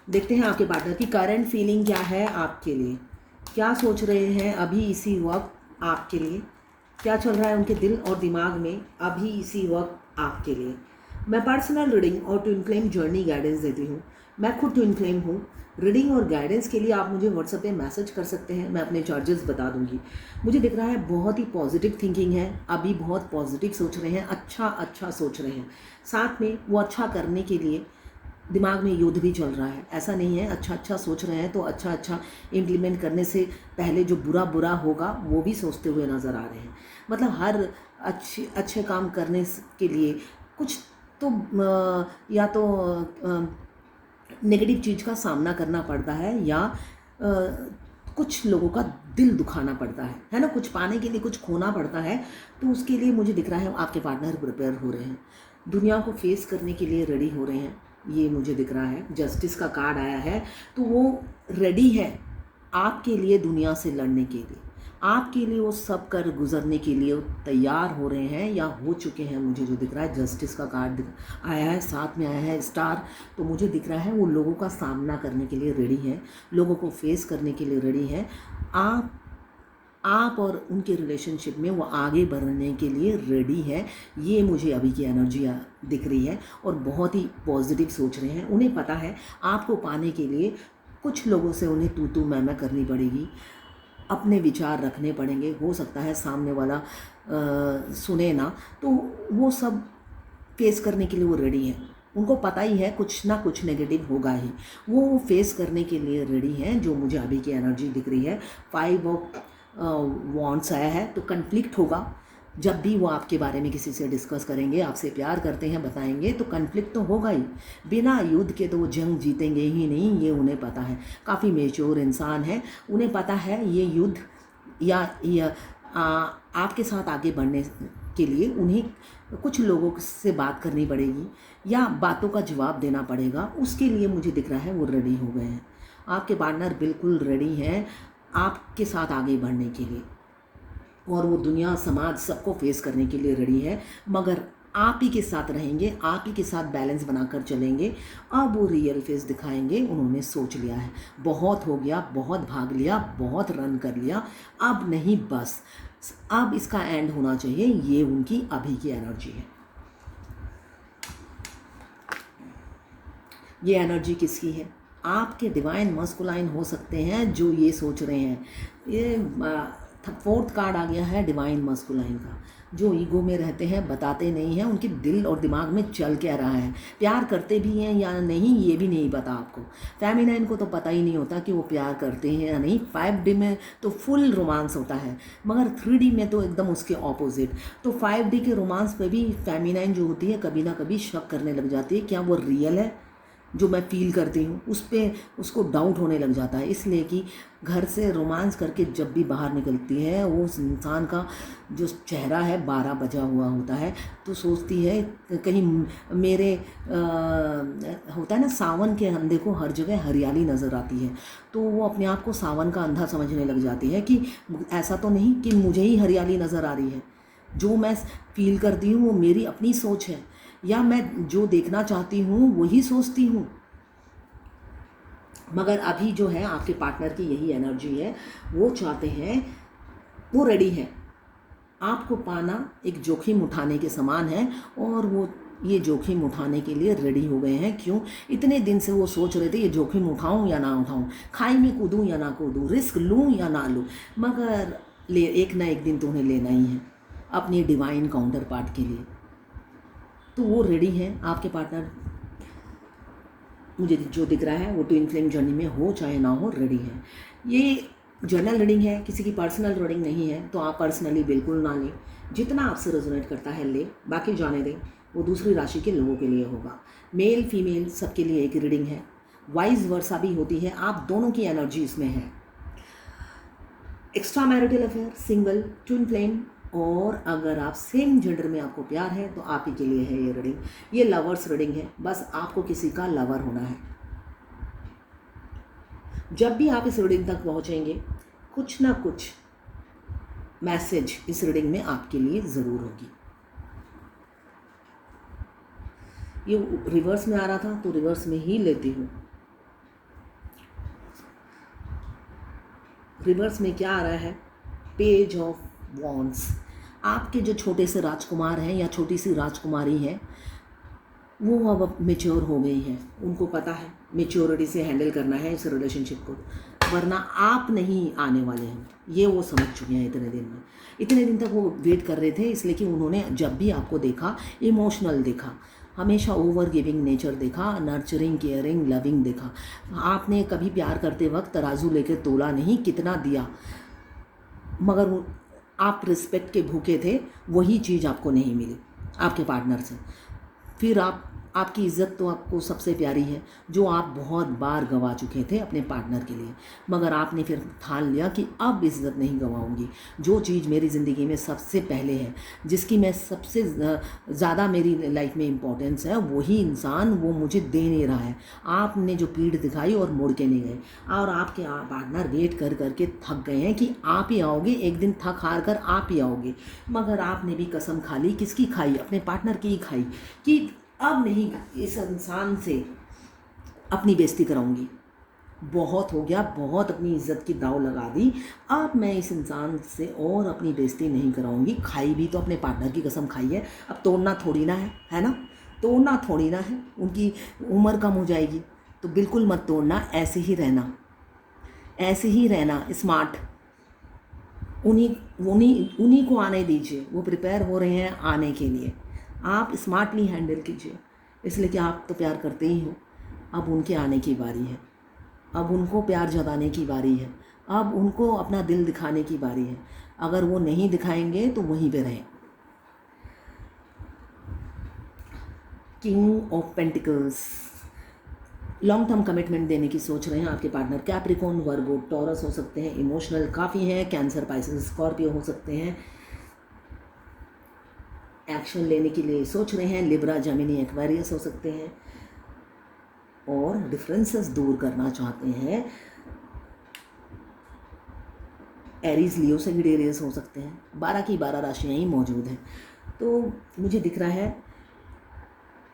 देखते हैं आपके पार्टनर की करंट फीलिंग क्या है आपके लिए, क्या सोच रहे हैं अभी इसी वक्त आपके लिए, क्या चल रहा है उनके दिल और दिमाग में अभी इसी वक्त आपके लिए। मैं पर्सनल रीडिंग और ट्विन फ्लेम जर्नी गाइडेंस देती हूँ। मैं खुद ट्विन फ्लेम हूँ। रीडिंग और गाइडेंस के लिए आप मुझे व्हाट्सएप पे मैसेज कर सकते हैं, मैं अपने चार्जेस बता दूंगी। मुझे दिख रहा है बहुत ही पॉजिटिव थिंकिंग है, अभी बहुत पॉजिटिव सोच रहे हैं, अच्छा सोच रहे हैं। साथ में वो अच्छा करने के लिए दिमाग में युद्ध भी चल रहा है। ऐसा नहीं है, अच्छा सोच रहे हैं तो अच्छा इम्प्लीमेंट करने से पहले जो बुरा होगा वो भी सोचते हुए नज़र आ रहे हैं। मतलब हर अच्छे काम करने के लिए कुछ तो या तो नेगेटिव चीज़ का सामना करना पड़ता है या कुछ लोगों का दिल दुखाना पड़ता है ना, कुछ पाने के लिए कुछ खोना पड़ता है। तो उसके लिए मुझे दिख रहा है आपके पार्टनर प्रिपेयर हो रहे हैं, दुनिया को फेस करने के लिए रेडी हो रहे हैं। ये मुझे दिख रहा है, जस्टिस का कार्ड आया है, तो वो रेडी है आपके लिए दुनिया से लड़ने के लिए, आपके लिए वो सब कर गुजरने के लिए तैयार हो रहे हैं या हो चुके हैं। मुझे जो दिख रहा है जस्टिस का कार्ड आया है, साथ में आया है स्टार, तो मुझे दिख रहा है वो लोगों का सामना करने के लिए रेडी है, लोगों को फेस करने के लिए रेडी है। आप और उनके रिलेशनशिप में वो आगे बढ़ने के लिए रेडी है। ये मुझे अभी की एनर्जी दिख रही है और बहुत ही पॉजिटिव सोच रहे हैं। उन्हें पता है आपको पाने के लिए कुछ लोगों से उन्हें तू मैं करनी पड़ेगी, अपने विचार रखने पड़ेंगे। हो सकता है सामने वाला सुने ना, तो वो सब फेस करने के लिए वो रेडी है। उनको पता ही है कुछ ना कुछ नेगेटिव होगा ही, वो फेस करने के लिए रेडी हैं। जो मुझे अभी की एनर्जी दिख रही है, 5 ऑफ वॉन्ड्स आया है, तो कन्फ्लिक्ट होगा। जब भी वो आपके बारे में किसी से डिस्कस करेंगे, आपसे प्यार करते हैं बताएंगे, तो कन्फ्लिक्ट तो होगा ही। बिना युद्ध के तो वो जंग जीतेंगे ही नहीं, ये उन्हें पता है। काफ़ी मेच्योर इंसान है, उन्हें पता है ये युद्ध या आपके साथ आगे बढ़ने के लिए उन्हें कुछ लोगों से बात करनी पड़ेगी या बातों का जवाब देना पड़ेगा। उसके लिए मुझे दिख रहा है वो रेडी हो गए हैं। आपके पार्टनर बिल्कुल रेडी हैं आपके साथ आगे बढ़ने के लिए, और वो दुनिया समाज सबको फेस करने के लिए रेडी है। मगर आप ही के साथ रहेंगे, आप ही के साथ बैलेंस बनाकर चलेंगे। अब वो रियल फेस दिखाएंगे। उन्होंने सोच लिया है, बहुत हो गया, बहुत भाग लिया, बहुत रन कर लिया, अब नहीं, बस अब इसका एंड होना चाहिए। ये उनकी अभी की एनर्जी है। ये एनर्जी किसकी है? आपके डिवाइन मस्कुलाइन हो सकते हैं जो ये सोच रहे हैं। ये 4th कार्ड आ गया है डिवाइन मस्कुलाइन का, जो ईगो में रहते हैं, बताते नहीं हैं, उनके दिल और दिमाग में चल क्या रहा है, प्यार करते भी हैं या नहीं ये भी नहीं पता आपको। फेमिनाइन को तो पता ही नहीं होता कि वो प्यार करते हैं या नहीं। 5D में तो फुल रोमांस होता है, मगर 3D में तो एकदम उसके ऑपोजिट। तो 5D के रोमांस पे भी फेमिनाइन जो होती है कभी ना कभी शक करने लग जाती है, क्या वो रियल है जो मैं फील करती हूँ। उस पर उसको डाउट होने लग जाता है, इसलिए कि घर से रोमांस करके जब भी बाहर निकलती है, वो उस इंसान का जो चेहरा है 12 बजा हुआ होता है, तो सोचती है कहीं मेरे होता है ना, सावन के अंधे को हर जगह हरियाली नज़र आती है, तो वो अपने आप को सावन का अंधा समझने लग जाती है कि ऐसा तो नहीं कि मुझे ही हरियाली नज़र आ रही है। जो मैं फील करती हूँ वो मेरी अपनी सोच है, या मैं जो देखना चाहती हूँ वही सोचती हूँ। मगर अभी जो है आपके पार्टनर की यही एनर्जी है, वो चाहते हैं, वो रेडी है। आपको पाना एक जोखिम उठाने के समान है, और वो ये जोखिम उठाने के लिए रेडी हो गए हैं। क्यों? इतने दिन से वो सोच रहे थे ये जोखिम उठाऊं या ना उठाऊं, खाई में कूदूं या ना कूदूं, रिस्क लूं या ना लूं, मगर एक ना एक दिन तो उन्हें लेना ही है अपनी डिवाइन काउंटर पार्ट के लिए। तो वो रेडी हैं आपके पार्टनर। मुझे जो दिख रहा है वो ट्विन फ्लेम जर्नी में हो चाहे ना हो, रेडी है। ये जर्नल रीडिंग है, किसी की पर्सनल रीडिंग नहीं है, तो आप पर्सनली बिल्कुल ना लें। जितना आपसे रेजोनेट करता है ले, बाकी जाने दें, वो दूसरी राशि के लोगों के लिए होगा। मेल फीमेल सबके लिए एक रीडिंग है, वाइस वर्सा भी होती है, आप दोनों की एनर्जी इसमें है। Extra marital affair, single, twin flame, और अगर आप सेम जेंडर में आपको प्यार है तो आप ही के लिए है ये रीडिंग। ये लवर्स रीडिंग है, बस आपको किसी का लवर होना है। जब भी आप इस रीडिंग तक पहुंचेंगे, कुछ ना कुछ मैसेज इस रीडिंग में आपके लिए ज़रूर होगी। ये रिवर्स में आ रहा था तो रिवर्स में ही लेती हूँ। रिवर्स में क्या आ रहा है, पेज ऑफ वॉन्ड्स। आपके जो छोटे से राजकुमार हैं या छोटी सी राजकुमारी है, वो अब मेच्योर हो गई है, उनको पता है मेच्योरिटी से हैंडल करना है इस रिलेशनशिप को, वरना आप नहीं आने वाले हैं, ये वो समझ चुके हैं इतने दिन में। इतने दिन तक वो वेट कर रहे थे, इसलिए कि उन्होंने जब भी आपको देखा इमोशनल देखा, हमेशा ओवर गिविंग नेचर देखा, नर्चरिंग, केयरिंग, लविंग देखा। आपने कभी प्यार करते वक्त तराजू लेकर तोला नहीं कितना दिया, मगर आप रिस्पेक्ट के भूखे थे, वही चीज़ आपको नहीं मिली आपके पार्टनर से। फिर आपकी इज़्ज़त तो आपको सबसे प्यारी है, जो आप बहुत बार गंवा चुके थे अपने पार्टनर के लिए, मगर आपने फिर ठान लिया कि अब इज़्ज़त नहीं गंवाऊंगी। जो चीज़ मेरी ज़िंदगी में सबसे पहले है, जिसकी मैं सबसे ज़्यादा मेरी लाइफ में इम्पोर्टेंस है, वही इंसान वो मुझे दे नहीं रहा है। आपने जो पीठ दिखाई और मुड़ के नहीं गए, और आपके पार्टनर वेट कर करके थक गए हैं कि आप ही आओगे, एक दिन थक हार कर आप ही आओगे। मगर आपने भी कसम खा ली, किसकी खाई? अपने पार्टनर की ही खाई, कि अब नहीं इस इंसान से अपनी बेइज्जती कराऊंगी, बहुत हो गया, बहुत अपनी इज्जत की दाव लगा दी, अब मैं इस इंसान से और अपनी बेइज्जती नहीं कराऊंगी। खाई भी तो अपने पार्टनर की कसम खाई है, अब तोड़ना थोड़ी ना है ना, तोड़ना थोड़ी ना है। उनकी उम्र कम हो जाएगी तो बिल्कुल मत तोड़ना, ऐसे ही रहना, ऐसे ही रहना स्मार्ट। उन्हीं को आने दीजिए, वो प्रिपेयर हो रहे हैं आने के लिए, आप स्मार्टली हैंडल कीजिए, इसलिए कि आप तो प्यार करते ही हो। अब उनके आने की बारी है, अब उनको प्यार जताने की बारी है, अब उनको अपना दिल दिखाने की बारी है। अगर वो नहीं दिखाएंगे तो वहीं पे रहें। King of pentacles, long term commitment देने की सोच रहे हैं आपके पार्टनर। कैप्रिकॉर्न, वर्गो, टॉरस हो सकते हैं, इमोशनल काफ़ी हैं, कैंसर, पाइसेस, स्कॉर्पियो हो सकते हैं। एक्शन लेने के लिए सोच रहे हैं, लिब्रा, जेमिनी, एक्वेरियस हो सकते हैं, और डिफरेंसेस दूर करना चाहते हैं, एरीज, लियो, सेजिटेरियस हो सकते हैं। 12 की 12 राशियां ही मौजूद हैं। तो मुझे दिख रहा है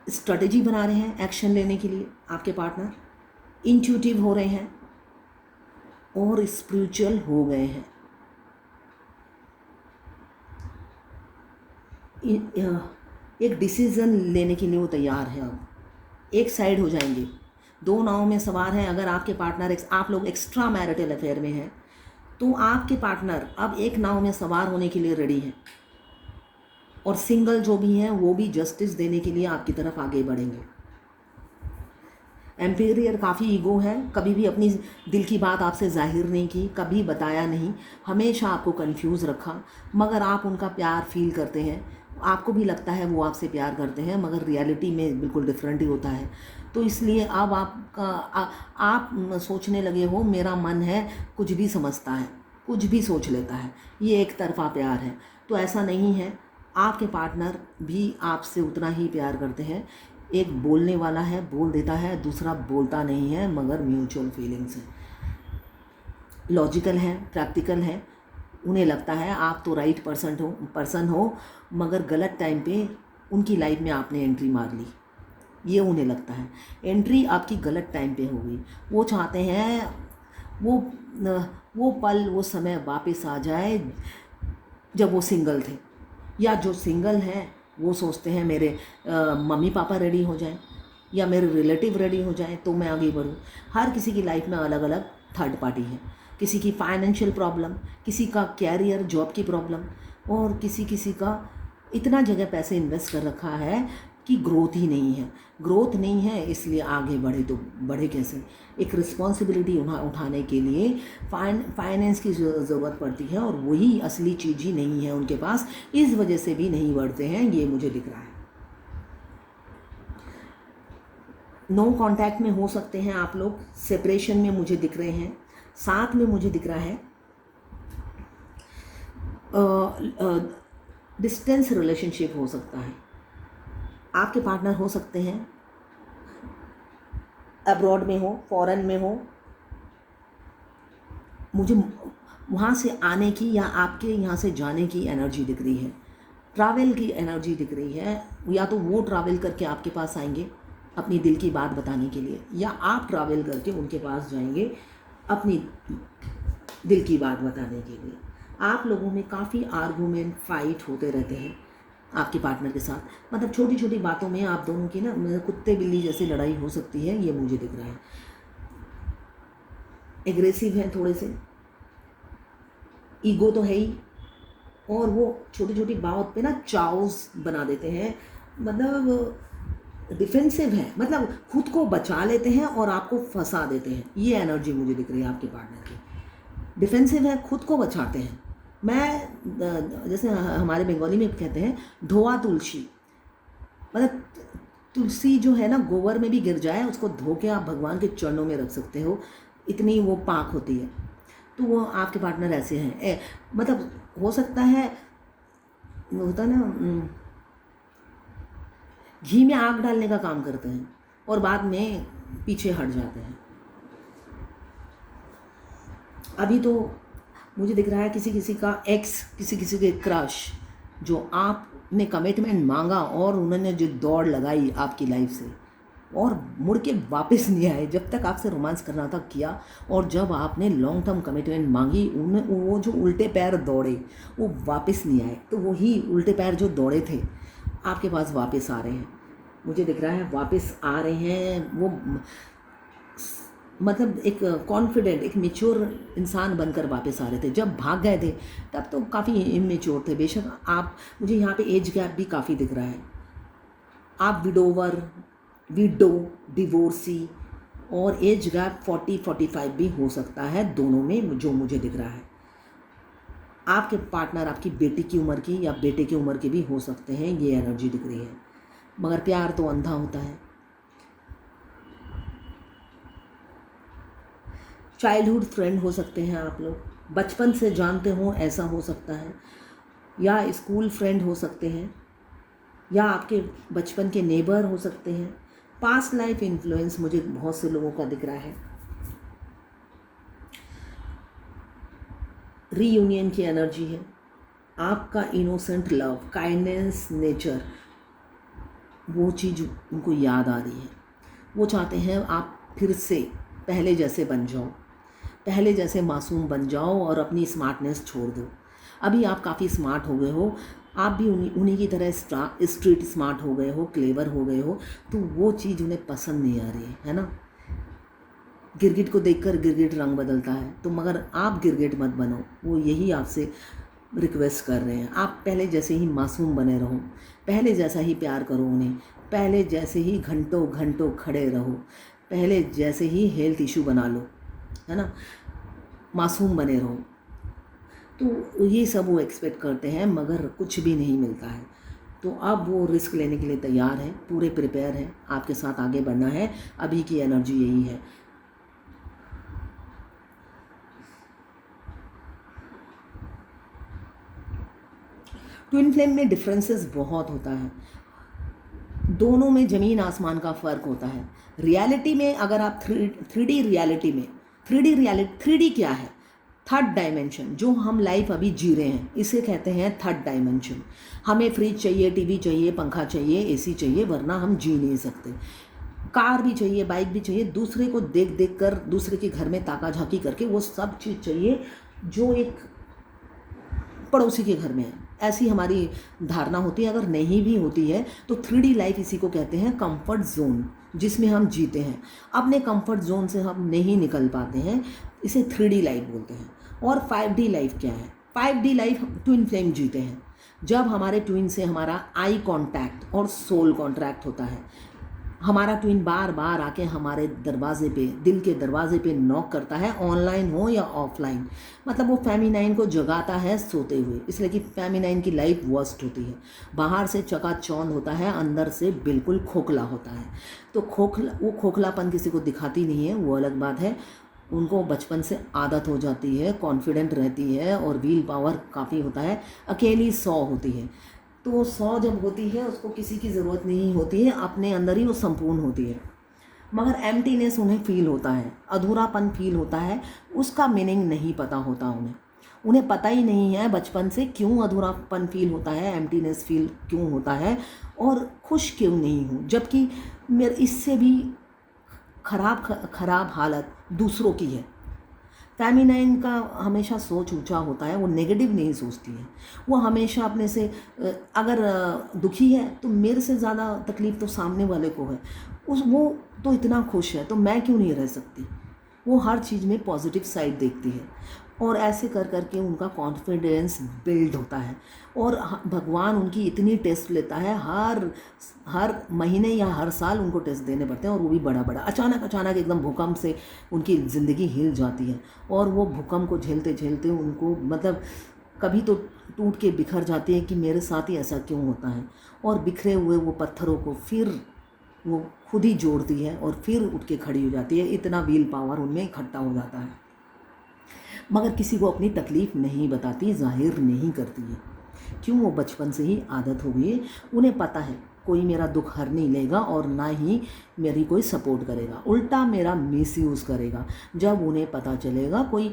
स्ट्रेटजी बना रहे हैं एक्शन लेने के लिए आपके पार्टनर, इंट्यूटिव हो रहे हैं और स्पिरिचुअल हो गए हैं। एक डिसीज़न लेने के लिए वो तैयार है, अब एक साइड हो जाएंगे। दो नाव में सवार हैं। अगर आपके पार्टनर आप लोग एक्स्ट्रा मैरिटल अफेयर में हैं, तो आपके पार्टनर अब एक नाव में सवार होने के लिए रेडी हैं, और सिंगल जो भी हैं वो भी जस्टिस देने के लिए आपकी तरफ आगे बढ़ेंगे। एम्पेरियर काफ़ी ईगो है, कभी भी अपनी दिल की बात आपसे जाहिर नहीं की, कभी बताया नहीं, हमेशा आपको कंफ्यूज रखा, मगर आप उनका प्यार फील करते हैं, आपको भी लगता है वो आपसे प्यार करते हैं, मगर रियलिटी में बिल्कुल डिफरेंट ही होता है। तो इसलिए अब आप सोचने लगे हो, मेरा मन है कुछ भी समझता है, कुछ भी सोच लेता है, ये एक तरफा प्यार है। तो ऐसा नहीं है, आपके पार्टनर भी आपसे उतना ही प्यार करते हैं। एक बोलने वाला है, बोल देता है, दूसरा बोलता नहीं है, मगर म्यूचुअल फीलिंग्स है, लॉजिकल है, प्रैक्टिकल है। उन्हें लगता है आप तो राइट पर्सन हो, मगर गलत टाइम पे उनकी लाइफ में आपने एंट्री मार ली, ये उन्हें लगता है। एंट्री आपकी गलत टाइम पे हो गई। वो चाहते हैं वो पल, वो समय वापस आ जाए जब वो सिंगल थे, या जो सिंगल हैं वो सोचते हैं मेरे मम्मी पापा रेडी हो जाएं या मेरे रिलेटिव रेडी हो जाएं तो मैं आगे बढ़ूं। हर किसी की लाइफ में अलग अलग थर्ड पार्टी है, किसी की फाइनेंशियल प्रॉब्लम, किसी का कैरियर जॉब की प्रॉब्लम, और किसी का इतना जगह पैसे इन्वेस्ट कर रखा है कि ग्रोथ ही नहीं है। ग्रोथ नहीं है इसलिए आगे बढ़े तो बढ़े कैसे। एक रिस्पॉन्सिबिलिटी उठाने के लिए फाइनेंस की ज़रूरत पड़ती है, और वही असली चीज़ ही नहीं है उनके पास, इस वजह से भी नहीं बढ़ते हैं, ये मुझे दिख रहा है। नो कांटेक्ट में हो सकते हैं आप लोग, सेपरेशन में मुझे दिख रहे हैं, साथ में मुझे दिख रहा है डिस्टेंस रिलेशनशिप हो सकता है। आपके पार्टनर हो सकते हैं अब्रॉड में हो, फॉरेन में हो, मुझे वहाँ से आने की या आपके यहाँ से जाने की एनर्जी दिख रही है, ट्रैवल की एनर्जी दिख रही है। या तो वो ट्रैवल करके आपके पास आएंगे अपनी दिल की बात बताने के लिए, या आप ट्रैवल करके उनके पास जाएंगे अपनी दिल की बात बताने के लिए। आप लोगों में काफ़ी आर्गूमेंट, फाइट होते रहते हैं आपके पार्टनर के साथ। मतलब छोटी छोटी बातों में आप दोनों की ना कुत्ते बिल्ली जैसी लड़ाई हो सकती है, ये मुझे दिख रहा है। एग्रेसिव हैं थोड़े से, ईगो तो है ही, और वो छोटी छोटी बात पे ना चाउस बना देते हैं। मतलब डिफेंसिव है, मतलब खुद को बचा लेते हैं और आपको फंसा देते हैं। ये एनर्जी मुझे दिख रही है आपके पार्टनर की। डिफेंसिव है, खुद को बचाते हैं। मैं जैसे हमारे बंगाली में कहते हैं धोआ तुलसी, मतलब तुलसी जो है ना गोबर में भी गिर जाए उसको धो के आप भगवान के चरणों में रख सकते हो, इतनी वो पाक होती है। तो वो आपके पार्टनर ऐसे हैं। मतलब हो सकता है, होता ना, घी में आग डालने का काम करते हैं और बाद में पीछे हट जाते हैं। अभी तो मुझे दिख रहा है किसी किसी का एक्स, किसी किसी के क्रश, जो आपने कमिटमेंट मांगा और उन्होंने जो दौड़ लगाई आपकी लाइफ से और मुड़ के वापस नहीं आए। जब तक आपसे रोमांस करना था किया, और जब आपने लॉन्ग टर्म कमिटमेंट मांगी वो जो उल्टे पैर दौड़े वो वापस नहीं आए। तो वही उल्टे पैर जो दौड़े थे आपके पास वापस आ रहे हैं, मुझे दिख रहा है वापस आ रहे हैं। वो मतलब एक कॉन्फिडेंट, एक मेच्योर इंसान बनकर वापस आ रहे थे। जब भाग गए थे तब तो काफ़ी इमेच्योर थे। बेशक आप, मुझे यहाँ पे एज गैप भी काफ़ी दिख रहा है। आप विडोवर, विडो, डिवोर्सी, और एज गैप 40-45 भी हो सकता है दोनों में, जो मुझे दिख रहा है। आपके पार्टनर आपकी बेटी की उम्र की या बेटे की उम्र के भी हो सकते हैं, ये एनर्जी दिख रही है। मगर प्यार तो अंधा होता है। चाइल्डहुड फ्रेंड हो सकते हैं आप लोग, बचपन से जानते हो, ऐसा हो सकता है। या स्कूल फ्रेंड हो सकते हैं, या आपके बचपन के नेबर हो सकते हैं। पास्ट लाइफ इन्फ्लुएंस मुझे बहुत से लोगों का दिख रहा है। रीयूनियन की एनर्जी है। आपका इनोसेंट लव, काइंडनेस, नेचर, वो चीज़ उनको याद आ रही है। वो चाहते हैं आप फिर से पहले जैसे बन जाओ, पहले जैसे मासूम बन जाओ और अपनी स्मार्टनेस छोड़ दो। अभी आप काफ़ी स्मार्ट हो गए हो, आप भी उन्हीं की तरह स्ट्रीट स्मार्ट हो गए हो, क्लेवर हो गए हो, तो वो चीज़ उन्हें पसंद नहीं आ रही है ना। गिरगिट को देखकर गिरगिट रंग बदलता है, तो मगर आप गिरगिट मत बनो। वो यही आपसे रिक्वेस्ट कर रहे हैं। आप पहले जैसे ही मासूम बने रहो, पहले जैसा ही प्यार करो उन्हें, पहले जैसे ही घंटों घंटों खड़े रहो, पहले जैसे ही हेल्थ इशू बना लो, है ना, मासूम बने रहो। तो ये सब वो एक्सपेक्ट करते हैं, मगर कुछ भी नहीं मिलता है। तो अब वो रिस्क लेने के लिए तैयार हैं, पूरे प्रिपेयर हैं, आपके साथ आगे बढ़ना है। अभी की एनर्जी यही है। ट्विन फ्लेम में डिफरेंसेस बहुत होता है, दोनों में ज़मीन आसमान का फ़र्क होता है। रियलिटी में अगर आप 3D रियलिटी में, 3D क्या है? थर्ड डायमेंशन, जो हम लाइफ अभी जी रहे हैं, इसे कहते हैं थर्ड डायमेंशन। हमें फ्रिज चाहिए, टीवी चाहिए, पंखा चाहिए, एसी चाहिए, वरना हम जी नहीं सकते। कार भी चाहिए, बाइक भी चाहिए, दूसरे को देख देख कर, दूसरे के घर में ताका झाकी करके वो सब चीज़ चाहिए जो एक पड़ोसी के घर में है। ऐसी हमारी धारणा होती है। अगर नहीं भी होती है तो 3D लाइफ इसी को कहते हैं कंफर्ट जोन, जिसमें हम जीते हैं। अपने कंफर्ट जोन से हम नहीं निकल पाते हैं, इसे 3D लाइफ बोलते हैं। और 5D लाइफ क्या है? 5D लाइफ ट्विन फ्लेम जीते हैं, जब हमारे ट्विन से हमारा आई कांटेक्ट और सोल कांटेक्ट होता है। हमारा ट्विन बार बार आके हमारे दरवाजे पे, दिल के दरवाजे पे नॉक करता है, ऑनलाइन हो या ऑफलाइन। मतलब वो फेमिनाइन को जगाता है सोते हुए, इसलिए कि फेमिनाइन की लाइफ वर्स्ट होती है। बाहर से चकाचौंध होता है, अंदर से बिल्कुल खोखला होता है। तो वो खोखलापन किसी को दिखाती नहीं है, वो अलग बात है। उनको बचपन से आदत हो जाती है, कॉन्फिडेंट रहती है और विल पावर काफ़ी होता है। अकेली 100 होती है, तो 100 जब होती है उसको किसी की ज़रूरत नहीं होती है, अपने अंदर ही वो संपूर्ण होती है। मगर एम्प्टीनेस उन्हें फील होता है, अधूरापन फील होता है, उसका मीनिंग नहीं पता होता उन्हें पता ही नहीं है बचपन से क्यों अधूरापन फील होता है, एम्प्टीनेस फील क्यों होता है और खुश क्यों नहीं हूँ। जबकि मेरे इससे भी खराब हालत दूसरों की है। फेमिनाइन का हमेशा सोच ऊंचा होता है, वो नेगेटिव नहीं सोचती है। वो हमेशा अपने से अगर दुखी है तो मेरे से ज़्यादा तकलीफ़ तो सामने वाले को है, वो तो इतना खुश है तो मैं क्यों नहीं रह सकती। वो हर चीज़ में पॉजिटिव साइड देखती है और ऐसे कर कर के उनका कॉन्फिडेंस बिल्ड होता है। और भगवान उनकी इतनी टेस्ट लेता है, हर महीने या हर साल उनको टेस्ट देने पड़ते हैं, और वो भी बड़ा बड़ा। अचानक अचानक एकदम भूकंप से उनकी ज़िंदगी हिल जाती है, और वो भूकंप को झेलते झेलते उनको मतलब कभी तो टूट के बिखर जाती है कि मेरे साथ ही ऐसा क्यों होता है। और बिखरे हुए वो पत्थरों को फिर वो खुद ही जोड़ती है और फिर उठ के खड़ी हो जाती है। इतना व्हील पावर उनमें इकट्ठा हो जाता है, मगर किसी को अपनी तकलीफ़ नहीं बताती, जाहिर नहीं करती है। क्यों? वो बचपन से ही आदत हो गई है। उन्हें पता है कोई मेरा दुख हर नहीं लेगा और ना ही मेरी कोई सपोर्ट करेगा, उल्टा मेरा मिसयूज़ करेगा। जब उन्हें पता चलेगा कोई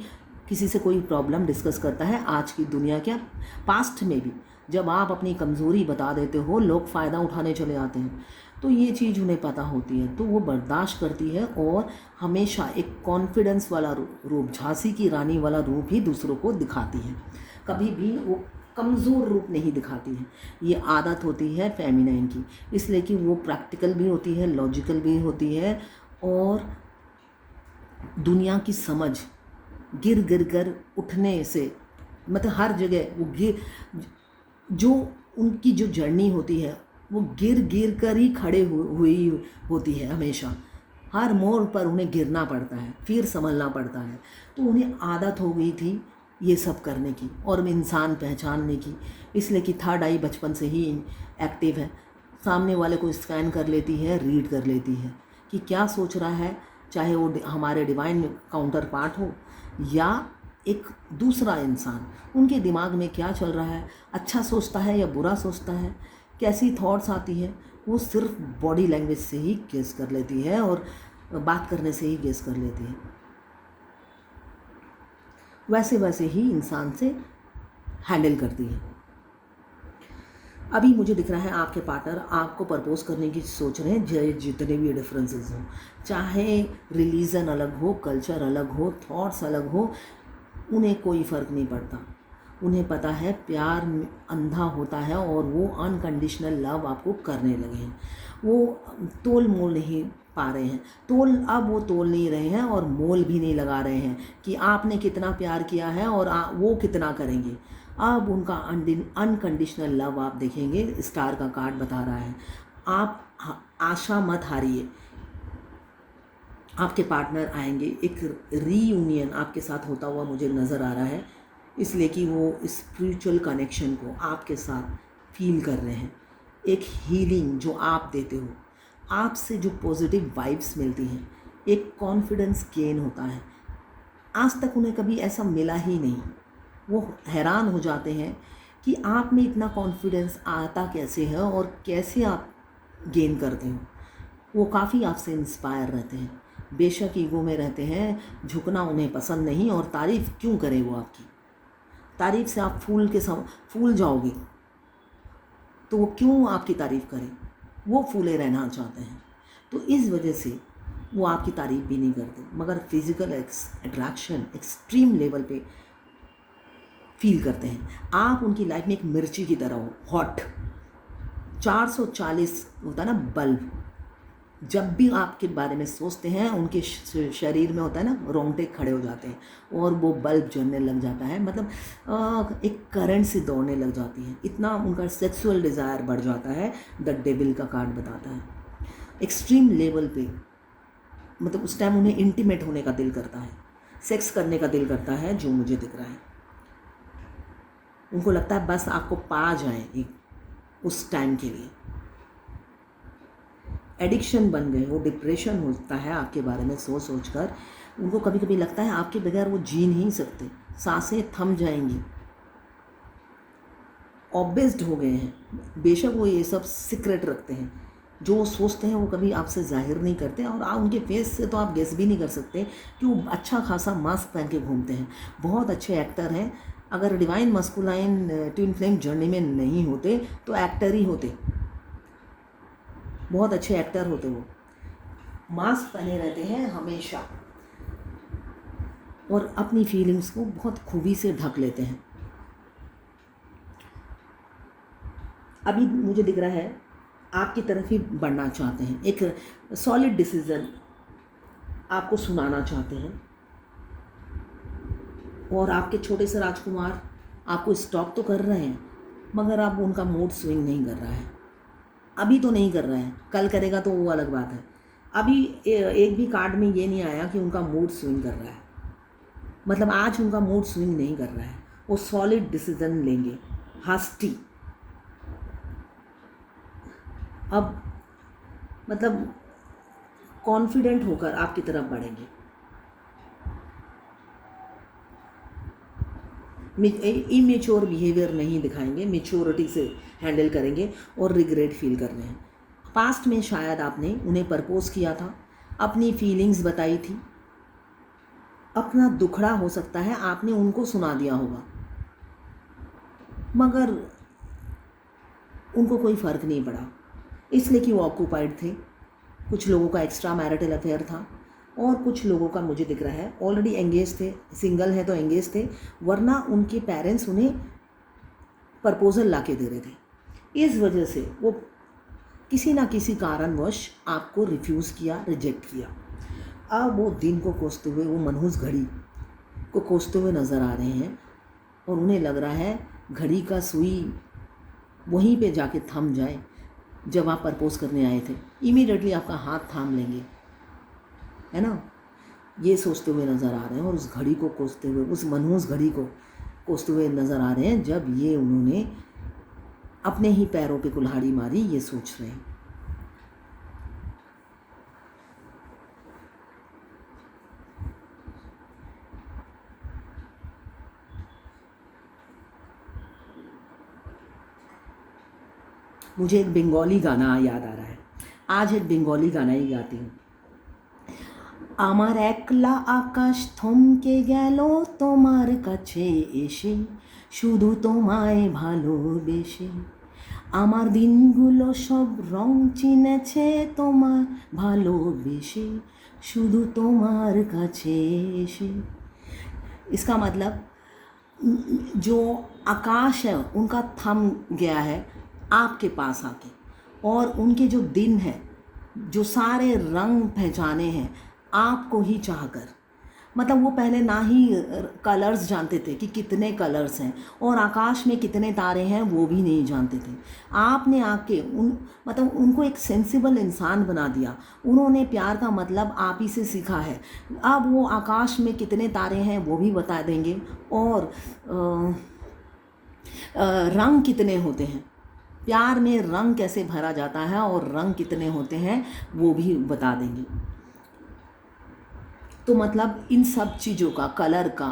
किसी से कोई प्रॉब्लम डिस्कस करता है, आज की दुनिया क्या पास्ट में भी जब आप अपनी कमज़ोरी बता देते हो, लोग फ़ायदा उठाने चले आते हैं। तो ये चीज़ उन्हें पता होती है, तो वो बर्दाश्त करती है और हमेशा एक कॉन्फिडेंस वाला रूप, झांसी की रानी वाला रूप ही दूसरों को दिखाती है। कभी भी वो कमज़ोर रूप नहीं दिखाती है। ये आदत होती है फेमिनाइन की, इसलिए कि वो प्रैक्टिकल भी होती है, लॉजिकल भी होती है, और दुनिया की समझ गिर गिर कर उठने से, मतलब हर जगह वो जो उनकी जो जर्नी होती है वो गिर गिर कर ही खड़े हुई होती है। हमेशा हर मोड़ पर उन्हें गिरना पड़ता है, फिर संभलना पड़ता है। तो उन्हें आदत हो गई थी ये सब करने की और इंसान पहचानने की, इसलिए कि थर्ड आई बचपन से ही एक्टिव है। सामने वाले को स्कैन कर लेती है, रीड कर लेती है कि क्या सोच रहा है, चाहे वो हमारे डिवाइन काउंटर पार्ट हो या एक दूसरा इंसान। उनके दिमाग में क्या चल रहा है, अच्छा सोचता है या बुरा सोचता है, कैसी थॉट्स आती है, वो सिर्फ बॉडी लैंग्वेज से ही गेस कर लेती है और बात करने से ही गेस कर लेती है। वैसे वैसे ही इंसान से हैंडल करती है। अभी मुझे दिख रहा है आपके पार्टनर आपको प्रपोज करने की सोच रहे हैं, जितने भी डिफरेंसेस हों, चाहे रिलीजन अलग हो, कल्चर अलग हो, थॉट्स अलग हो, उन्हें कोई फ़र्क नहीं पड़ता। उन्हें पता है प्यार अंधा होता है और वो अनकंडीशनल लव आपको करने लगे हैं। वो तोल मोल नहीं पा रहे हैं, अब वो तोल नहीं रहे हैं और मोल भी नहीं लगा रहे हैं कि आपने कितना प्यार किया है और वो कितना करेंगे। अब उनका अनकंडीशनल लव आप देखेंगे, स्टार का कार्ड बता रहा है। आप आशा मत हारिए, आपके पार्टनर आएंगे, एक रीयूनियन आपके साथ होता हुआ मुझे नज़र आ रहा है, इसलिए कि वो स्पिरिचुअल कनेक्शन को आपके साथ फील कर रहे हैं। एक हीलिंग जो आप देते हो, आपसे जो पॉजिटिव वाइब्स मिलती हैं, एक कॉन्फिडेंस गेन होता है। आज तक उन्हें कभी ऐसा मिला ही नहीं। वो हैरान हो जाते हैं कि आप में इतना कॉन्फिडेंस आता कैसे है और कैसे आप गेन करते हो। वो काफ़ी आपसे इंस्पायर रहते हैं, बेशक ईगो में रहते हैं, झुकना उन्हें पसंद नहीं। और तारीफ़ क्यों करें वो आपकी? तारीफ़ से आप फूल जाओगे, तो वो क्यों आपकी तारीफ़ करें? वो फूले रहना चाहते हैं, तो इस वजह से वो आपकी तारीफ़ भी नहीं करते, मगर फिज़िकल अट्रैक्शन एक्सट्रीम लेवल पे फील करते हैं। आप उनकी लाइफ में एक मिर्ची की तरह हो, हॉट 440 होता है ना बल्ब, जब भी आपके बारे में सोचते हैं उनके शरीर में होता है ना रोंगटे खड़े हो जाते हैं और वो बल्ब जलने लग जाता है, मतलब एक करंट से दौड़ने लग जाती है। इतना उनका सेक्सुअल डिज़ायर बढ़ जाता है। द डेविल का कार्ड बताता है एक्सट्रीम लेवल पे, मतलब उस टाइम उन्हें इंटीमेट होने का दिल करता है, सेक्स करने का दिल करता है, जो मुझे दिख रहा है। उनको लगता है बस आपको पा जाए एक उस टाइम के लिए। एडिक्शन बन गए, वो डिप्रेशन होता है आपके बारे में सोच सोच कर। उनको कभी कभी लगता है आपके बगैर वो जी नहीं सकते, सांसें थम जाएंगी। ऑब्सेस्ड हो गए हैं, बेशक वो ये सब सीक्रेट रखते हैं, जो वो सोचते हैं वो कभी आपसे जाहिर नहीं करते। और उनके फेस से तो आप गेस भी नहीं कर सकते कि वो अच्छा खासा मास्क पहन के घूमते हैं। बहुत अच्छे एक्टर हैं। अगर divine masculine twin flame journey में नहीं होते तो एक्टर ही होते, बहुत अच्छे एक्टर होते। वो मास्क पहने रहते हैं हमेशा। और अपनी फीलिंग्स को बहुत खूबी से ढक लेते हैं। अभी मुझे दिख रहा है आपकी तरफ ही बढ़ना चाहते हैं, एक सॉलिड डिसीजन आपको सुनाना चाहते हैं, और आपके छोटे से राजकुमार आपको स्टॉप तो कर रहे हैं, मगर अब उनका मूड स्विंग नहीं कर रहा है। अभी तो नहीं कर रहा है, कल करेगा तो वो अलग बात है। अभी एक भी कार्ड में ये नहीं आया कि उनका मूड स्विंग कर रहा है, मतलब आज उनका मूड स्विंग नहीं कर रहा है। वो सॉलिड डिसीजन लेंगे, हास्टी, अब मतलब कॉन्फिडेंट होकर आपकी तरफ बढ़ेंगे। इमेच्योर बिहेवियर नहीं दिखाएंगे, मेच्योरिटी से हैंडल करेंगे और रिग्रेट फील कर रहे हैं। पास्ट में शायद आपने उन्हें प्रपोज किया था, अपनी फीलिंग्स बताई थी, अपना दुखड़ा हो सकता है आपने उनको सुना दिया होगा, मगर उनको कोई फ़र्क नहीं पड़ा, इसलिए कि वो ऑक्यूपाइड थे। कुछ लोगों का एक्स्ट्रा मैरिटल अफेयर था और कुछ लोगों का मुझे दिख रहा है ऑलरेडी एंगेज थे, सिंगल है तो एंगेज थे, वरना उनके पेरेंट्स उन्हें प्रपोजल ला के दे रहे थे। इस वजह से वो किसी ना किसी कारणवश आपको रिफ्यूज़ किया, रिजेक्ट किया। अब वो दिन को कोसते हुए, वो मनहूस घड़ी को कोसते हुए नज़र आ रहे हैं और उन्हें लग रहा है घड़ी का सुई वहीं पे जाके थम जाए जब आप प्रपोज करने आए थे। इमीडिएटली आपका हाथ थाम लेंगे, है ना, ये सोचते हुए नज़र आ रहे हैं और उस घड़ी को कोसते हुए, उस मनहूस घड़ी को कोसते हुए नज़र आ रहे हैं जब ये उन्होंने अपने ही पैरों पे कुल्हाड़ी मारी, ये सोच रहे हैं। मुझे एक बंगाली गाना याद आ रहा है, आज एक बंगाली गाना ही गाती हूँ। আমার একলা আকাশ থমকে গেল তোমার কাছে এসে, শুধু তোমায় ভালোবেসে। আমার দিনগুলো সব রং চিনেছে তোমার ভালোবেসে, শুধু তোমার কাছে এসে। इसका मतलब जो आकाश है उनका थम गया है आपके पास आके, और उनके जो दिन है, जो सारे रंग पहचाने हैं आपको ही चाहकर। मतलब वो पहले ना ही कलर्स जानते थे कि कितने कलर्स हैं और आकाश में कितने तारे हैं वो भी नहीं जानते थे। आपने आके मतलब उनको एक सेंसिबल इंसान बना दिया। उन्होंने प्यार का मतलब आप ही से सीखा है। अब वो आकाश में कितने तारे हैं वो भी बता देंगे, और रंग कितने होते हैं, प्यार में रंग कैसे भरा जाता है और रंग कितने होते हैं वो भी बता देंगे। तो मतलब इन सब चीज़ों का, कलर का,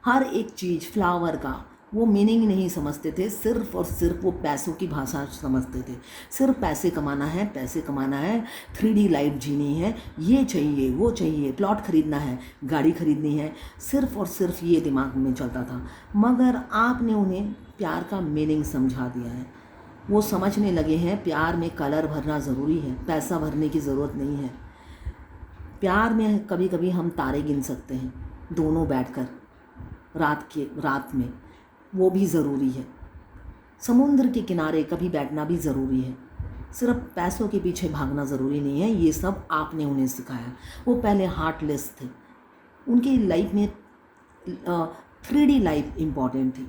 हर एक चीज़, फ्लावर का वो मीनिंग नहीं समझते थे, सिर्फ और सिर्फ वो पैसों की भाषा समझते थे। सिर्फ पैसे कमाना है, पैसे कमाना है, 3D लाइफ जीनी है, ये चाहिए, वो चाहिए, प्लॉट खरीदना है, गाड़ी खरीदनी है, सिर्फ और सिर्फ ये दिमाग में चलता था। मगर आपने उन्हें प्यार का मीनिंग समझा दिया है। वो समझने लगे हैं प्यार में कलर भरना ज़रूरी है, पैसा भरने की ज़रूरत नहीं है। प्यार में कभी कभी हम तारे गिन सकते हैं दोनों बैठकर रात में, वो भी ज़रूरी है। समुद्र के किनारे कभी बैठना भी ज़रूरी है। सिर्फ पैसों के पीछे भागना ज़रूरी नहीं है। ये सब आपने उन्हें सिखाया। वो पहले हार्टलेस थे, उनकी लाइफ में 3D लाइफ इम्पॉर्टेंट थी,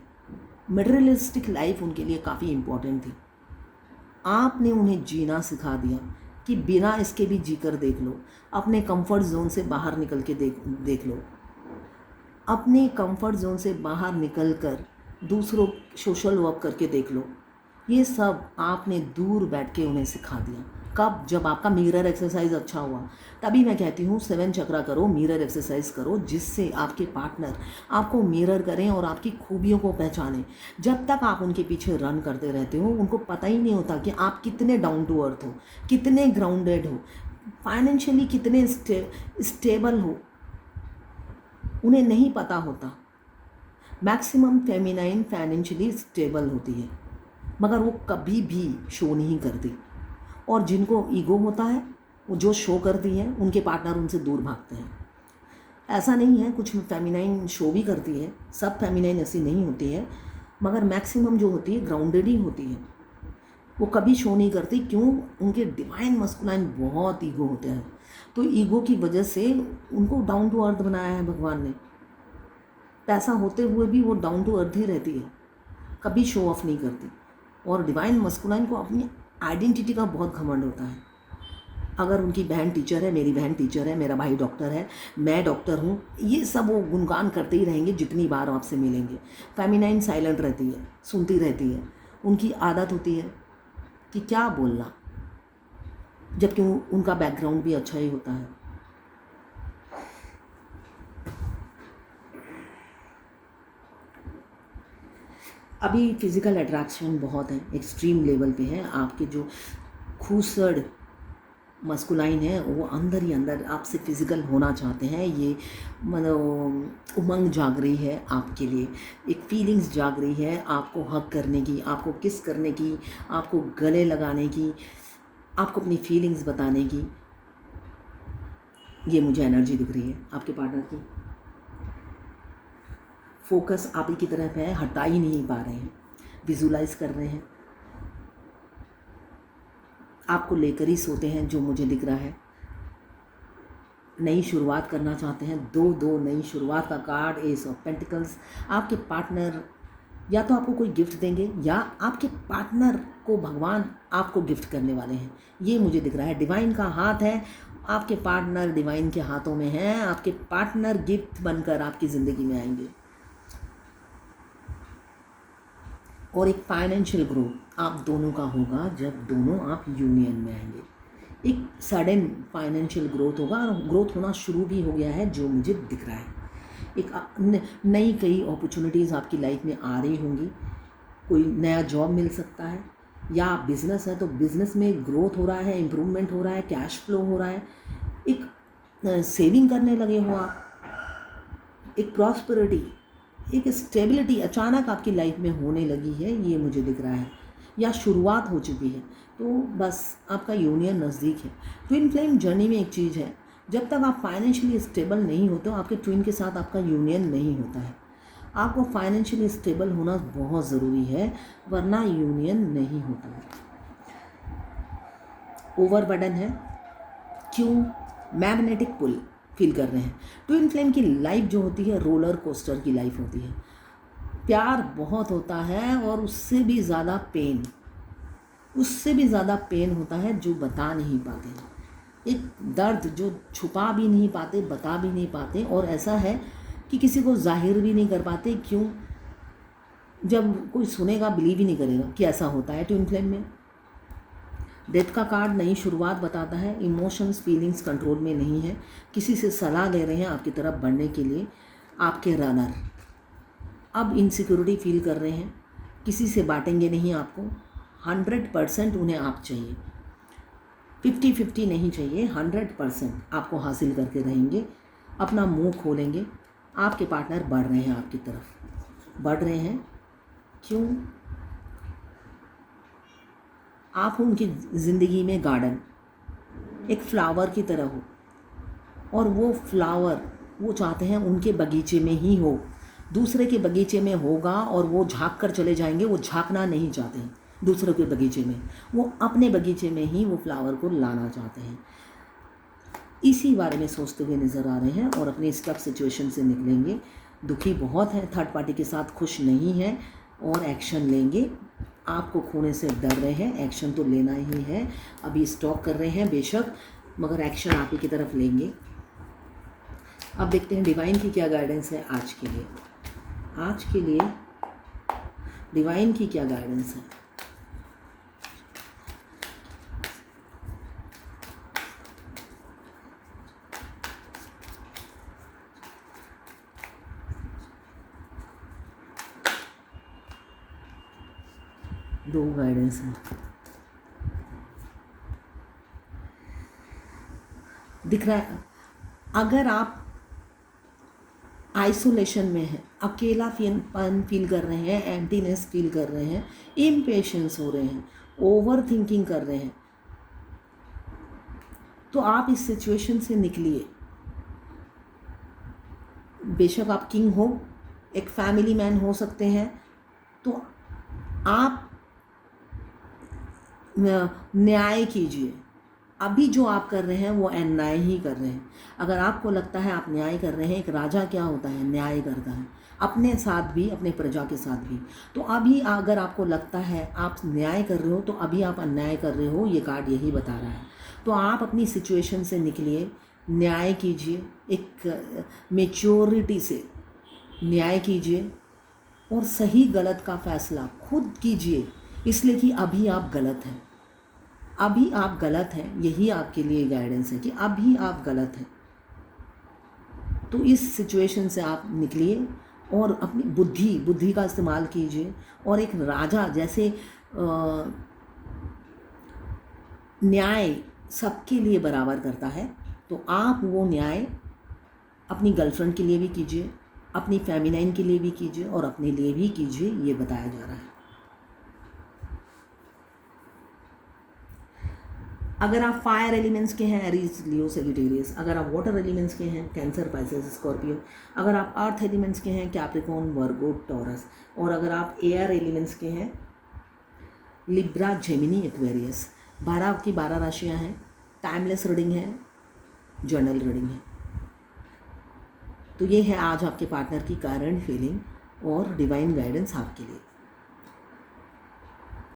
मटेरियलिस्टिक लाइफ उनके लिए काफ़ी इम्पॉर्टेंट थी। आपने उन्हें जीना सिखा दिया कि बिना इसके भी जीकर देख लो, अपने कंफर्ट जोन से बाहर निकल के देख लो। अपने कंफर्ट जोन से बाहर निकल कर दूसरों सोशल वर्क करके देख लो। ये सब आपने दूर बैठ के उन्हें सिखा दिया। कब? जब आपका मिरर एक्सरसाइज अच्छा हुआ। तभी मैं कहती हूँ 7 चक्रा करो, मिरर एक्सरसाइज करो, जिससे आपके पार्टनर आपको मिरर करें और आपकी खूबियों को पहचानें। जब तक आप उनके पीछे रन करते रहते हो, उनको पता ही नहीं होता कि आप कितने डाउन टू अर्थ हो, कितने ग्राउंडेड हो, फाइनेंशियली कितने स्टेबल हो, उन्हें नहीं पता होता। मैक्सिमम फेमिनाइन फाइनेंशियली स्टेबल होती है, मगर वो कभी भी शो नहीं करती। और जिनको ईगो होता है, वो जो शो करती है, उनके पार्टनर उनसे दूर भागते हैं। ऐसा नहीं है, कुछ फेमिनाइन शो भी करती है, सब फेमिनाइन ऐसी नहीं होती है, मगर मैक्सिमम जो होती है ग्राउंडेड ही होती है। वो कभी शो नहीं करती, क्यों? उनके डिवाइन मस्कुलाइन बहुत ईगो होते हैं, तो ईगो की वजह से उनको डाउन टू अर्थ बनाया है भगवान ने। पैसा होते हुए भी वो डाउन टू अर्थ ही रहती है, कभी शो ऑफ नहीं करती। और डिवाइन मस्कुलाइन को अपनी आइडेंटिटी का बहुत घमंड होता है। अगर उनकी बहन टीचर है, मेरी बहन टीचर है, मेरा भाई डॉक्टर है, मैं डॉक्टर हूँ, ये सब वो गुणगान करते ही रहेंगे जितनी बार आपसे मिलेंगे। फेमिनाइन साइलेंट रहती है, सुनती रहती है, उनकी आदत होती है कि क्या बोलना, जबकि उनका बैकग्राउंड भी अच्छा ही होता है। अभी फिज़िकल अट्रैक्शन बहुत है, एक्सट्रीम लेवल पे है। आपके जो खूसड़ मस्कुलाइन है वो अंदर ही अंदर आपसे फिज़िकल होना चाहते हैं। ये मतलब उमंग जाग रही है आपके लिए, एक फीलिंग्स जाग रही है आपको हग करने की, आपको किस करने की, आपको गले लगाने की, आपको अपनी फीलिंग्स बताने की। ये मुझे एनर्जी दिख रही है आपके पार्टनर की। फोकस आप ही की तरफ है, हटा ही नहीं पा रहे हैं, विजुलाइज कर रहे हैं, आपको लेकर ही सोते हैं, जो मुझे दिख रहा है। नई शुरुआत करना चाहते हैं, दो नई शुरुआत का कार्ड, एस ऑफ पेंटिकल्स। आपके पार्टनर या तो आपको कोई गिफ्ट देंगे या आपके पार्टनर को भगवान आपको गिफ्ट करने वाले हैं, ये मुझे दिख रहा है। डिवाइन का हाथ है, आपके पार्टनर डिवाइन के हाथों में हैं, आपके पार्टनर गिफ्ट बनकर आपकी ज़िंदगी में आएंगे। और एक फाइनेंशियल ग्रोथ आप दोनों का होगा जब दोनों आप यूनियन में आएंगे। एक सडन फाइनेंशियल ग्रोथ होगा, और ग्रोथ होना शुरू भी हो गया है जो मुझे दिख रहा है। एक नई कई अपॉर्चुनिटीज़ आपकी लाइफ में आ रही होंगी। कोई नया जॉब मिल सकता है, या बिज़नेस है तो बिज़नेस में ग्रोथ हो रहा है, इम्प्रूवमेंट हो रहा है, कैश फ्लो हो रहा है, एक सेविंग करने लगे हो आप, एक प्रॉस्पेरिटी, एक स्टेबिलिटी अचानक आपकी लाइफ में होने लगी है, ये मुझे दिख रहा है, या शुरुआत हो चुकी है। तो बस आपका यूनियन नज़दीक है। ट्विन फ्लेम जर्नी में एक चीज़ है, जब तक आप फाइनेंशियली स्टेबल नहीं होते हो, आपके ट्विन के साथ आपका यूनियन नहीं होता है। आपको फाइनेंशियली स्टेबल होना बहुत ज़रूरी है, वरना यूनियन नहीं होता है। ओवरबर्डन है, क्यों? मैग्नेटिक पुल फील कर रहे हैं। ट्विन फ्लेम की लाइफ जो होती है रोलर कोस्टर की लाइफ होती है। प्यार बहुत होता है, और उससे भी ज़्यादा पेन होता है जो बता नहीं पाते। एक दर्द जो छुपा भी नहीं पाते, बता भी नहीं पाते, और ऐसा है कि किसी को जाहिर भी नहीं कर पाते। क्यों? जब कोई सुनेगा बिलीव ही नहीं करेगा कि ऐसा होता है ट्विन फ्लेम में। डेथ का कार्ड नई शुरुआत बताता है। इमोशंस फीलिंग्स कंट्रोल में नहीं है, किसी से सलाह ले रहे हैं आपकी तरफ बढ़ने के लिए। आपके रनर अब इनसिक्योरिटी फील कर रहे हैं, किसी से बांटेंगे नहीं आपको। 100% उन्हें आप चाहिए, 50-50 नहीं चाहिए, 100% आपको हासिल करके रहेंगे। अपना मुंह खोलेंगे। आपके पार्टनर बढ़ रहे हैं आपकी तरफ, बढ़ रहे हैं। क्यों? आप उनकी ज़िंदगी में गार्डन, एक फ्लावर की तरह हो, और वो फ्लावर वो चाहते हैं उनके बगीचे में ही हो। दूसरे के बगीचे में होगा और वो झांक कर चले जाएंगे, वो झांकना नहीं चाहते हैं दूसरों के बगीचे में, वो अपने बगीचे में ही वो फ्लावर को लाना चाहते हैं। इसी बारे में सोचते हुए नज़र आ रहे हैं, और अपनी स्टफ सिचुएशन से निकलेंगे। दुखी बहुत हैं, थर्ड पार्टी के साथ खुश नहीं हैं, और एक्शन लेंगे। आपको खोने से डर रहे हैं, एक्शन तो लेना ही है। अभी स्टॉक कर रहे हैं बेशक, मगर एक्शन आप ही की तरफ लेंगे। अब देखते हैं डिवाइन की क्या गाइडेंस है आज के लिए। आज के लिए डिवाइन की क्या गाइडेंस है। दो गाइडेंस है दिख रहा है। अगर आप आइसोलेशन में हैं, अकेलापन फील कर रहे हैं, एम्प्टीनेस फील कर रहे हैं, इम्पेशेंस हो रहे हैं, ओवर थिंकिंग कर रहे हैं, तो आप इस सिचुएशन से निकलिए। बेशक आप किंग हो, एक फैमिली मैन हो सकते हैं, तो आप न्याय कीजिए। अभी जो आप कर रहे हैं वो अन्याय ही कर रहे हैं। अगर आपको लगता है आप न्याय कर रहे हैं, एक राजा क्या होता है, न्याय करता है, अपने साथ भी अपने प्रजा के साथ भी। तो अभी अगर आपको लगता है आप न्याय कर रहे हो तो अभी आप अन्याय कर रहे हो, ये कार्ड यही बता रहा है। तो आप अपनी सिचुएशन से निकलिए, न्याय कीजिए, एक मेच्योरिटी से न्याय कीजिए और सही गलत का फैसला खुद कीजिए, इसलिए कि अभी आप गलत हैं, अभी आप गलत हैं। यही आपके लिए गाइडेंस है कि अभी आप गलत हैं। तो इस सिचुएशन से आप निकलिए और अपनी बुद्धि का इस्तेमाल कीजिए और एक राजा जैसे न्याय सबके लिए बराबर करता है, तो आप वो न्याय अपनी गर्लफ्रेंड के लिए भी कीजिए, अपनी फेमिनाइन के लिए भी कीजिए और अपने लिए भी कीजिए, ये बताया जा रहा है। अगर आप फायर एलिमेंट्स के हैं, एरीज, लियो, सेजिटेरियस। अगर आप वाटर एलिमेंट्स के हैं, कैंसर, पाइसेस, स्कॉर्पियो। अगर आप अर्थ एलिमेंट्स के हैं, कैप्रिकॉर्न, वर्गो, टॉरस। और अगर आप एयर एलिमेंट्स के हैं, लिब्रा, जेमिनी, एक्वेरियस। 12 आपकी 12 राशियां हैं। टाइमलेस रीडिंग है, जर्नल रीडिंग है। तो ये है आज आपके पार्टनर की करंट फीलिंग और डिवाइन गाइडेंस आपके लिए।